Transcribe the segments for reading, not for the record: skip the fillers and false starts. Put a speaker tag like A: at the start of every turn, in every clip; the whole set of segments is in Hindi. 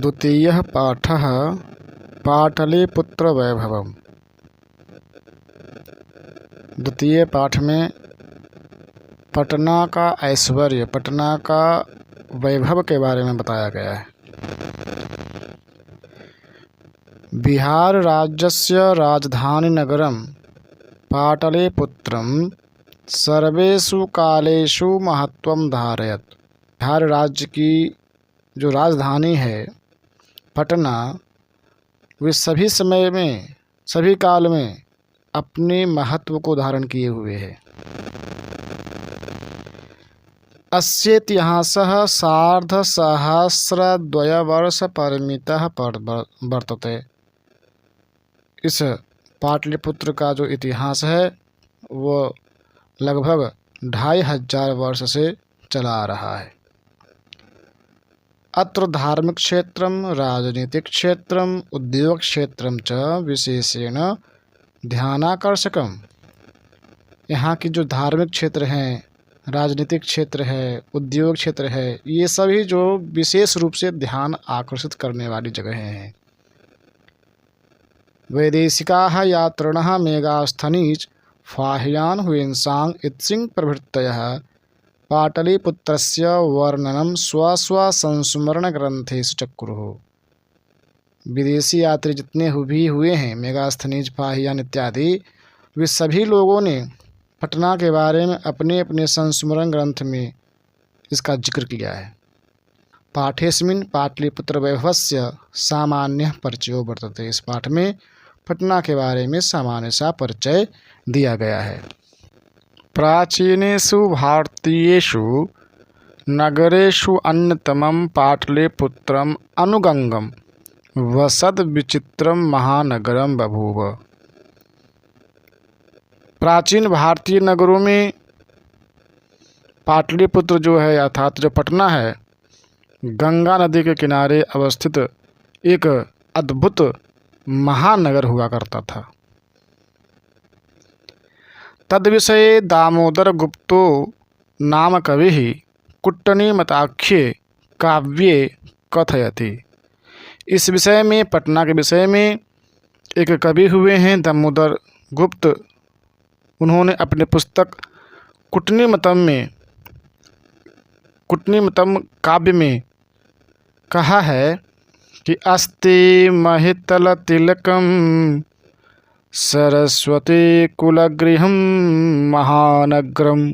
A: द्वितीयः पाठः पाटलिपुत्रवैभवम्। द्वितीय पाठ में पटना का ऐश्वर्य, पटना का वैभव के बारे में बताया गया है। बिहार राज्यस्य राजधानी नगरम पाटलिपुत्रम सर्वेषु कालेषु महत्वं धारयत्। बिहार राज्य की जो राजधानी है पटना, वे सभी समय में, सभी काल में अपने महत्व को धारण किए हुए है। अस्य इतिहासः सार्धसहस्रद्वयवर्षपरिमितः वर्तते। इस पाटलिपुत्र का जो इतिहास है वो लगभग 2500 वर्ष से चला आ रहा है। अत्र धार्मिक क्षेत्रम, राजनीतिक क्षेत्रम, उद्योग क्षेत्रम च विशेषेण ध्यानाकर्षकम। यहाँ की जो धार्मिक क्षेत्र हैं, राजनीतिक क्षेत्र है, उद्योग क्षेत्र है, ये सभी जो विशेष रूप से ध्यान आकर्षित करने वाली जगहें हैं। वैदेशिकाः यात्रिणः मेगास्थनीज फाह्यान् हुयेन्सांग इत्सिंग प्रभृतयः पाटलिपुत्रस्य वर्णनम स्वस्वसंस्मरण ग्रंथेषु चक्रुः। विदेशी यात्री जितने भी हुए हैं, मेगास्थनीज, फाहियान इत्यादि, वे सभी लोगों ने पटना के बारे में अपने अपने संस्मरण ग्रंथ में इसका जिक्र किया है। पाठेस्मिन् पाटलिपुत्र वैभवस्य सामान्य परिचयो वर्तते। इस पाठ में पटना के बारे में सामान्य सा परिचय दिया गया है। प्राचीनेषु भारतीयेषु नगरेषु अन्यतमं पाटलिपुत्रम् अनुगंगम वसद विचित्रम महानगरम बभूव। प्राचीन भारतीय नगरों में पाटलिपुत्र जो है, अर्थात जो पटना है, गंगा नदी के किनारे अवस्थित एक अद्भुत महानगर हुआ करता था। तद विषये दामोदर गुप्तो नाम कविः कुट्टनीमताख्ये काव्ये कथयति। इस विषय में, पटना के विषय में एक कवि हुए हैं दामोदर गुप्त। उन्होंने अपने पुस्तक कुट्टनीमतम काव्य में कहा है कि अस्ति महितल तिलकम सरस्वती कुलगृहं महानगरम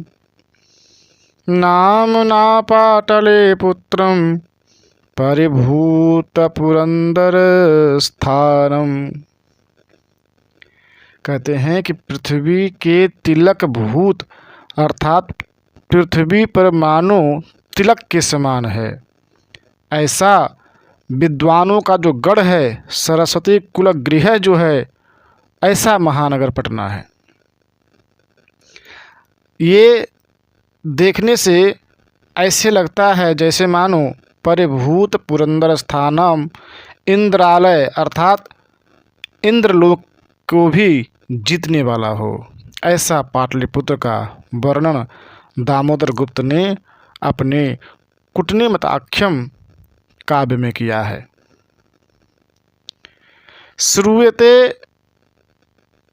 A: नामना पाटलिपुत्रम परिभूत पुरंदर स्थानम। कहते हैं कि पृथ्वी के तिलक भूत, अर्थात पृथ्वी पर मानो तिलक के समान है, ऐसा विद्वानों का जो गढ़ है, सरस्वती कुल गृह जो है, ऐसा महानगर पटना है। ये देखने से ऐसे लगता है जैसे मानो परिभूत पुरंदर स्थानम, इंद्रालय अर्थात इंद्रलोक को भी जीतने वाला हो। ऐसा पाटलिपुत्र का वर्णन दामोदर गुप्त ने अपने कुट्टनीमताख्यम काव्य में किया है।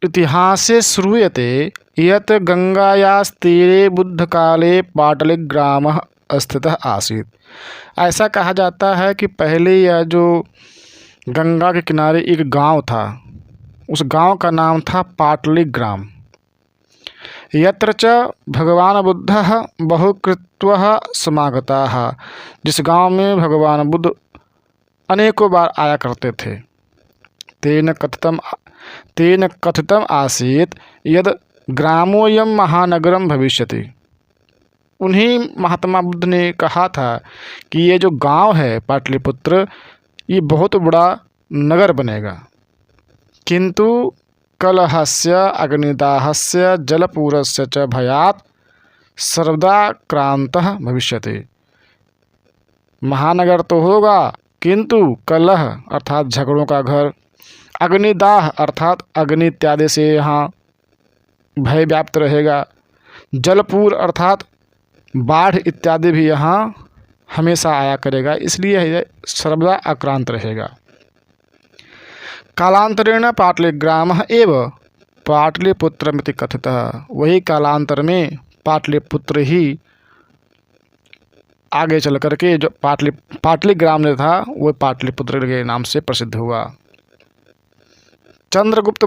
A: इतिहासे श्रूयते यत् गंगायास्तीरे बुद्धकाले पाटलिग्रामः स्थितः आसीत्। ऐसा कहा जाता है कि पहले यह जो गंगा के किनारे एक गांव था, उस गांव का नाम था पाटलिग्राम। यत्र च भगवान बुद्धः बहुकृत्वः समागताः। जिस गांव में भगवान बुद्ध अनेकों बार आया करते थे। तेन कथितम आसीत् यद ग्रामोयम महानगरम भविष्यति। उन्हीं महात्मा बुद्ध ने कहा था कि ये जो गांव है पाटलिपुत्र, ये बहुत बड़ा नगर बनेगा। किंतु कलहस्य अग्निदाहस्य जलपूरस्य च भयात् सर्वदा क्रांतः भविष्यति। महानगर तो होगा, किंतु कलह अर्थात झगड़ों का घर, अग्निदाह अर्थात अग्नि इत्यादि से यहाँ भय व्याप्त रहेगा, जलपूर अर्थात बाढ़ इत्यादि भी यहाँ हमेशा आया करेगा, इसलिए यह सर्वदा आक्रांत रहेगा। कालांतरेण पाटलिग्रामः एव पाटलिपुत्रमिति कथितः। वही कालांतर में पाटलिपुत्र ही आगे चल करके जो पाटलिग्राम जो था वो पाटलिपुत्र के नाम से प्रसिद्ध हुआ। चंद्रगुप्त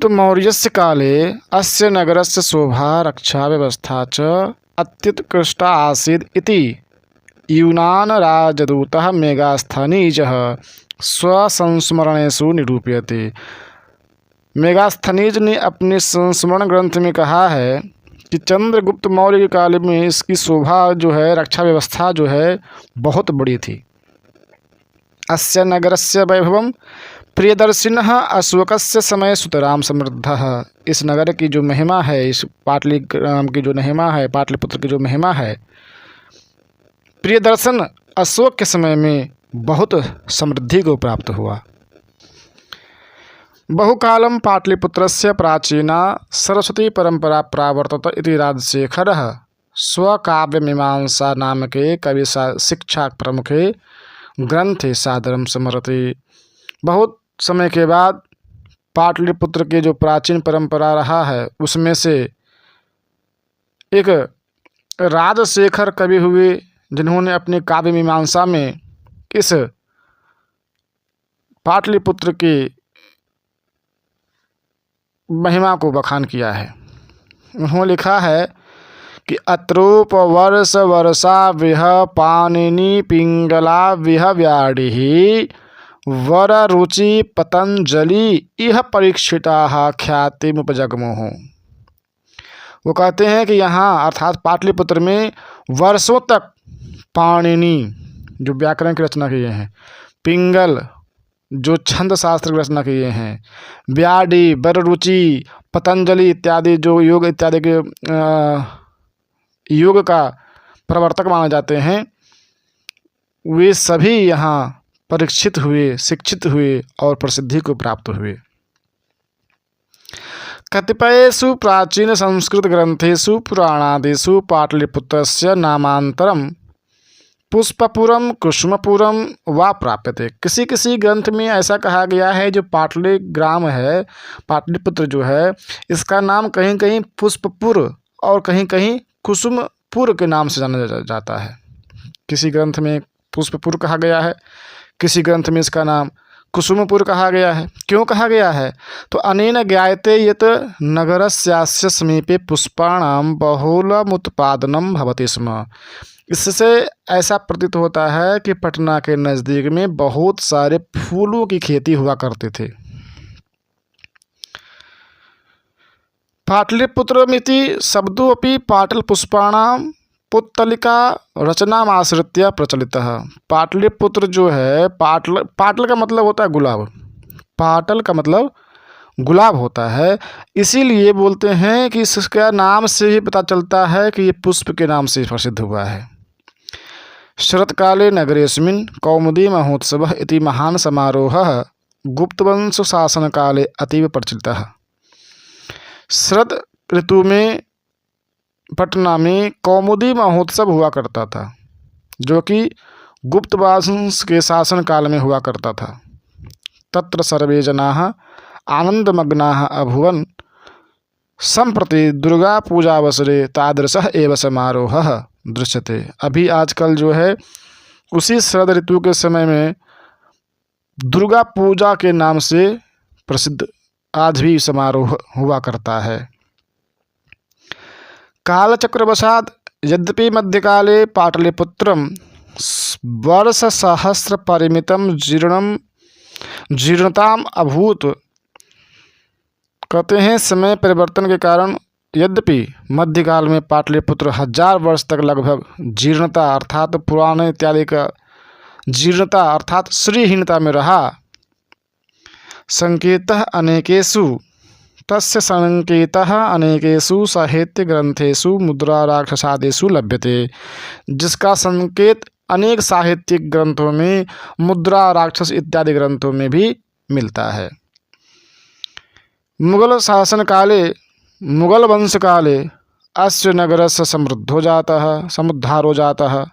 A: मौर्यस्य काले अस्य नगरस्य शोभा रक्षा व्यवस्था च अत्युत्कृष्टा आसीत् इति यूनान राजदूतः मेगास्थनीजः स्वसंस्मरणेषु निरूपयति। मेगास्थनीज ने अपने संस्मरण ग्रंथ में कहा है कि चंद्रगुप्त मौर्य के काल में इसकी शोभा जो है, रक्षा व्यवस्था जो है बहुत बड़ी थी। अस्य नगरस्य वैभवं प्रियदर्शिनः अशोकस्य समय सुतराम समृद्धः। इस नगर की जो महिमा है, इस पाटलिग्राम की जो महिमा है, पाटलिपुत्र की जो महिमा है, प्रियदर्शन अशोक के समय में बहुत समृद्धि को प्राप्त हुआ। बहुकालं पाटलिपुत्रस्य प्राचीना सरस्वती परंपरा प्रावर्तत इति राजशेखरः स्वकाव्यमीमांसा नामके कवि शिक्षा प्रमुखे ग्रंथे सादरं स्मरति। बहुत समय के बाद पाटलिपुत्र के जो प्राचीन परंपरा रहा है उसमें से एक राजशेखर कवि हुए जिन्होंने अपने काव्य मीमांसा में इस पाटलिपुत्र की महिमा को बखान किया है। उन्होंने लिखा है कि अत्रोप वर्ष वर्षा विह पाणिनि पिंगला विह व्याडिः वर रुचि पतंजलि इह परीक्षिता ख्यातिमुपजग्मुः। वो कहते हैं कि यहाँ अर्थात पाटलिपुत्र में वर्षों तक पाणिनि जो व्याकरण की रचना किए हैं, पिंगल जो छंद शास्त्र की रचना किए हैं, व्याडी वररुचि पतंजलि इत्यादि जो योग इत्यादि के योग का प्रवर्तक माने जाते हैं, वे सभी यहाँ परीक्षित हुए, शिक्षित हुए और प्रसिद्धि को प्राप्त हुए। कतिपयेषु प्राचीन संस्कृत ग्रंथेषु पुराणादिषु पाटलिपुत्रस्य नामांतरम पुष्पपुरम कुसुमपुरम वा प्राप्यते। किसी किसी ग्रंथ में ऐसा कहा गया है जो पाटलिग्राम है, पाटलिपुत्र जो है, इसका नाम कहीं कहीं पुष्पपुर और कहीं कहीं कुसुमपुर के नाम से जाना जाता है। किसी ग्रंथ में पुष्पपुर कहा गया है, किसी ग्रंथ में इसका नाम कुसुमपुर कहा गया है। क्यों कहा गया है? तो अनेन ज्ञायते यत् नगरस्यास्य समीपे पुष्पाणां बहुलमुत्पादनं भवति स्म। इससे ऐसा प्रतीत होता है कि पटना के नज़दीक में बहुत सारे फूलों की खेती हुआ करते थे। पाटलिपुत्रमिति शब्दोऽपि पाटलपुष्पाणां पुत्तलिका रचनामाश्रित्य प्रचलितः। पाटलिपुत्र जो है, पाटल का मतलब होता है गुलाब, पाटल का मतलब गुलाब होता है, इसीलिए बोलते हैं कि इसका नाम से ही पता चलता है कि ये पुष्प के नाम से प्रसिद्ध हुआ है। शरत्काले नगरेस्मिन् कौमुदी महोत्सवः इति महान् समारोहः गुप्तवंश शासनकाले अतीव प्रचलितः। शरद ऋतु में पटना में कौमुदी महोत्सव हुआ करता था, जो कि गुप्त वंश के शासन काल में हुआ करता था। तत्र सर्वे जनाः आनंदमग्नाः अभूवन्। सम्प्रति दुर्गा पूजावसरे तादृशः एव समारोहः दृश्यते। अभी आजकल जो है उसी शरद ऋतु के समय में दुर्गा पूजा के नाम से प्रसिद्ध आज भी समारोह हुआ करता है। कालचक्रवशात् यद्यपि मध्यकाले पाटलिपुत्रं वर्षसहस्रपरिमितं जीर्णताम् अभूत। कहते हैं समय परिवर्तन के कारण यद्यपि मध्यकाल में पाटलिपुत्र 1000 वर्ष तक लगभग जीर्णता अर्थात पुराने इत्यादि का जीर्णता अर्थात श्रीहीनता में रहा। संकेतः अनेकेषु तस्य संकेतः अनेकेषु साहित्य ग्रंथेषु मुद्रा राक्षसादिषु लभ्यते। जिसका संकेत अनेक साहित्यिक ग्रंथों में, मुद्रा राक्षस इत्यादि ग्रंथों में भी मिलता है। मुगल शासन काले, मुगल वंश काले अस्य नगरस्य समुद्धारो जातः।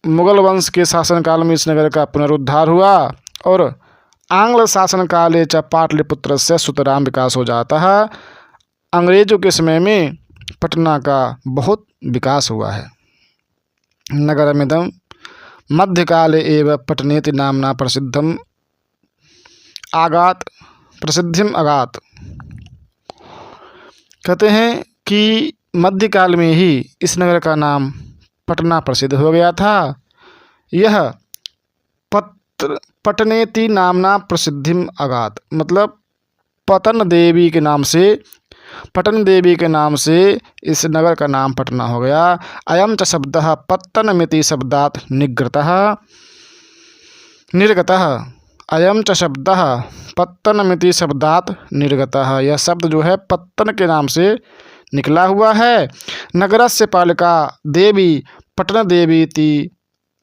A: मुगल वंश के शासनकाल में इस नगर का पुनरुद्धार हुआ और आंग्ल शासनकाले च पाटलिपुत्रस्य सुतरां विकास हो जाता है। अंग्रेजों के समय में पटना का बहुत विकास हुआ है। नगरमिदं मध्यकाले एव पटनेति नामना प्रसिद्धिम अगात। कहते हैं कि मध्यकाल में ही इस नगर का नाम पटना प्रसिद्ध हो गया था। यह पटनेति नामना प्रसिद्धिम अगात, मतलब पटन देवी के नाम से इस नगर का नाम पटना हो गया। अयं च शब्दः पत्तनमिति शब्दात् निर्गतः। अयं च शब्दः पत्तनमिति शब्दात् निर्गतः। यह शब्द जो है पत्तन के नाम से निकला हुआ है। नगरस्य पालिका देवी पटन देवी इति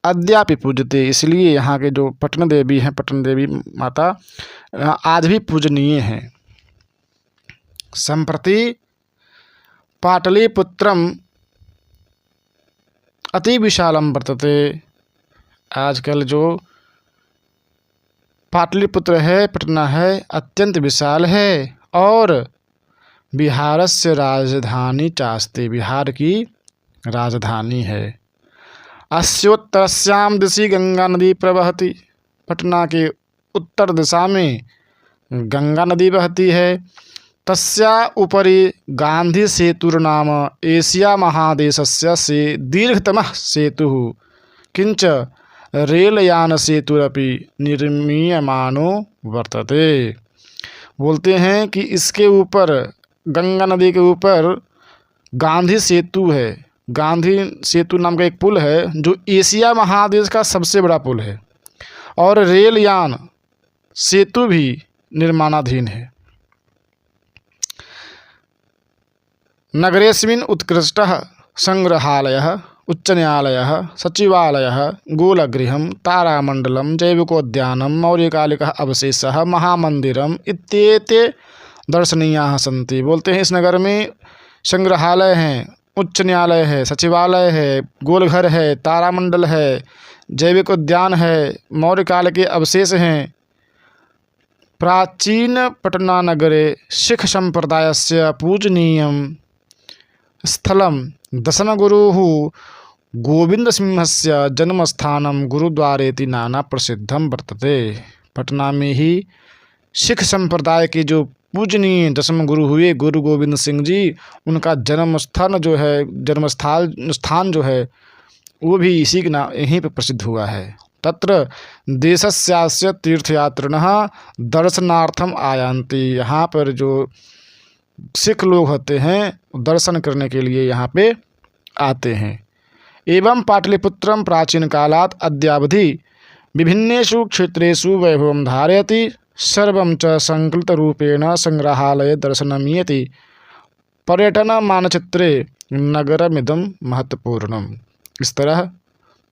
A: अद्यापि पूज्यते। इसलिए यहाँ के जो पटन देवी हैं, पटन देवी माता आज भी पूजनीय हैं। संप्रति पाटलिपुत्रम अति विशालम वर्तते। आजकल जो पाटलिपुत्र है, पटना है, अत्यंत विशाल है और बिहारस्य राजधानी चास्ति, बिहार की राजधानी है। अस्योत्तरस्यां दिशि गंगा नदी प्रवहति। पटना के उत्तर दिशा में गंगा नदी बहती है। तस्या उपरि गांधी सेतुर्नाम एशिया महादेशस्य से दीर्घतमः सेतुः किंच रेलयान सेतुरपि निर्मीयमानो वर्तते। बोलते हैं कि इसके ऊपर, गंगा नदी के ऊपर गांधी सेतु है। गांधी सेतु नाम का एक पुल है जो एशिया महादेश का सबसे बड़ा पुल है और रेलयान सेतु भी निर्माणाधीन है। नगरेस्मिन् उत्कृष्टः संग्रहालयः, उच्च न्यायालयः, सचिवालयः, गोलगृहं, तारामण्डलं, जैविकोद्यानं, मौर्यकालिकः अवशेषः, महामन्दिरम् इत्येते दर्शनीयाः सन्ति। बोलते हैं इस नगर में संग्रहालय हैं, उच्च न्यायालय है, सचिवालय है, गोलघर है, तारामंडल है, जैविक उद्यान है, मौर्य काल के अवशेष हैं। प्राचीन पटना नगरे सिख संप्रदायस्य पूजनीयं स्थलं दशमगुरुः गोविंदसिंहस्य जन्मस्थानं गुरुद्वारेति नाना प्रसिद्धं वर्तते। पटना में ही सिख संप्रदाय के जो पूजनीय दशम गुरु हुए गुरु गोविंद सिंह जी, उनका जन्मस्थान जो है वो भी इसी के नाम यहीं पर प्रसिद्ध हुआ है। तत्र देशस्यास्य तीर्थयात्रिणः दर्शनार्थम आयान्ति। यहाँ पर जो सिख लोग होते हैं दर्शन करने के लिए यहाँ पे आते हैं। एवं पाटलिपुत्रम प्राचीन कालात् अद्यावधि विभिन्नेषु क्षेत्रेषु वैभवं धारयति। सर्वं च संकलितरूपेण संग्रहालय दर्शनमीयति। पर्यटन मानचित्रे नगरमिदं महत्वपूर्णम्। इस तरह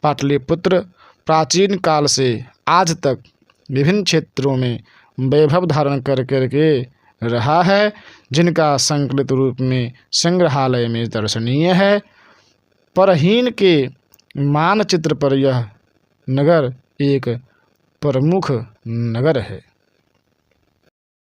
A: पाटलिपुत्र प्राचीन काल से आज तक विभिन्न क्षेत्रों में वैभव धारण करके रहा है, जिनका संकलित रूप में संग्रहालय में दर्शनीय है। परहीन के मानचित्र पर यह नगर एक प्रमुख नगर है।